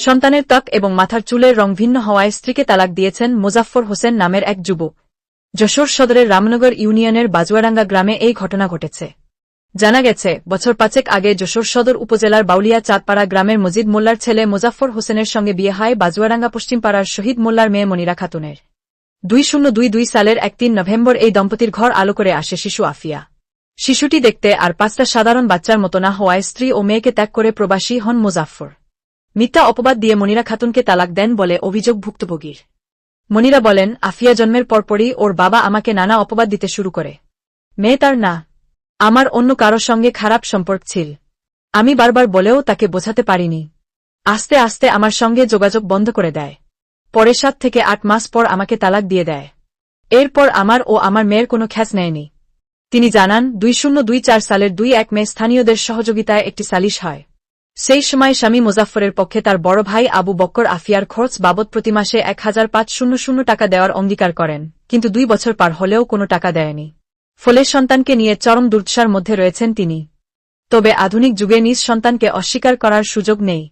সন্তানের ত্বক এবং মাথার চুলের রং ভিন্ন হওয়ায় স্ত্রীকে তালাক দিয়েছেন মোজাফফর হোসেন নামের এক যুবক। যশোর সদরের রামনগর ইউনিয়নের বাজুয়াডাঙ্গা গ্রামে এই ঘটনা ঘটেছে। জানা গেছে, বছর ৫ আগে যশোর সদর উপজেলার বাউলিয়া চাঁদপাড়া গ্রামের মজিদ মোল্লার ছেলে মোজাফফর হোসেনের সঙ্গে বিয়ে হয় বাজুয়াডাঙ্গা পশ্চিমপাড়ার শহীদ মোল্লার মেয়ে মনিরা খাতুনের। 2022 সালের ৩ নভেম্বর এই দম্পতির ঘর আলো করে আসে শিশু আফিয়া। শিশুটি দেখতে আর ৫টা সাধারণ বাচ্চার মতো না হওয়ায় স্ত্রী ও মেয়েকে ত্যাগ করে প্রবাসী হন মোজাফফর। মিথ্যা অপবাদ দিয়ে মনিরা খাতুনকে তালাক দেন বলে অভিযোগ ভুক্তভোগীর। মনিরা বলেন, আফিয়া জন্মের পরপরই ওর বাবা আমাকে নানা অপবাদ দিতে শুরু করে। মেয়ে তার না, আমার অন্য কারোর সঙ্গে খারাপ সম্পর্ক ছিল। আমি বারবার বলেও তাকে বোঝাতে পারিনি। আস্তে আস্তে আমার সঙ্গে যোগাযোগ বন্ধ করে দেয়। পরে ৭ থেকে ৮ মাস পর আমাকে তালাক দিয়ে দেয়। এরপর আমার ও আমার মেয়ের কোনো খ্যাস নেয়নি। তিনি জানান, 2024 সালের 2 মে স্থানীয়দের সহযোগিতায় একটি সালিশ হয়। সেই সময় স্বামী মোজাফফরের পক্ষে তার বড় ভাই আবু বক্কর আফিয়ার খরচ বাবদ প্রতি মাসে ১৫০০ টাকা দেওয়ার অঙ্গীকার করেন, কিন্তু 2 বছর পার হলেও কোনো টাকা দেয়নি। ফলে সন্তানকে নিয়ে চরম দুর্দশার মধ্যে রয়েছেন তিনি। তবে আধুনিক যুগে নিজ সন্তানকে অস্বীকার করার সুযোগ নেই।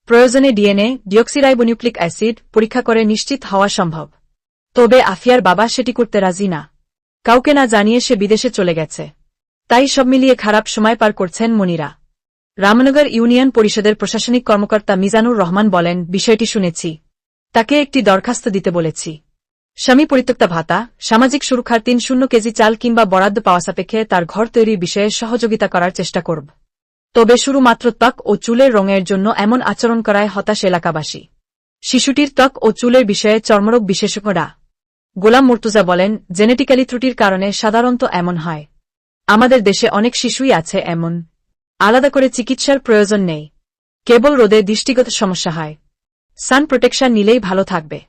প্রয়োজনে ডিএনএ, ডিঅক্সিরাইবোনিউক্লিক অ্যাসিড পরীক্ষা করে নিশ্চিত হওয়া সম্ভব। তবে আফিয়ার বাবা সেটি করতে রাজি না। কাউকে না জানিয়ে সে বিদেশে চলে গেছে। তাই সব মিলিয়ে খারাপ সময় পার করছেন মনিরা। রামনগর ইউনিয়ন পরিষদের প্রশাসনিক কর্মকর্তা মিজানুর রহমান বলেন, বিষয়টি শুনেছি। তাকে একটি দরখাস্ত দিতে বলেছি। স্বামী পরিত্যক্তা ভাতা, সামাজিক সুরক্ষার ৩০ কেজি চাল কিংবা বরাদ্দ পাওয়া সাপেক্ষে তার ঘর তৈরির বিষয়ে সহযোগিতা করার চেষ্টা করব। তবে শুধুমাত্র ত্বক ও চুলের রঙের জন্য এমন আচরণ করায় হতাশ এলাকাবাসী। শিশুটির ত্বক ও চুলের বিষয়ে চর্মরোগ বিশেষজ্ঞরা গোলাম মুর্তুজা বলেন, জেনেটিক্যালি ত্রুটির কারণে সাধারণত এমন হয়। আমাদের দেশে অনেক শিশুই আছে এমন। আলাদা করে চিকিৎসার প্রয়োজন নেই, কেবল রোদে দৃষ্টিগত সমস্যা হয়। সান প্রোটেকশন নিলেই ভালো থাকবে।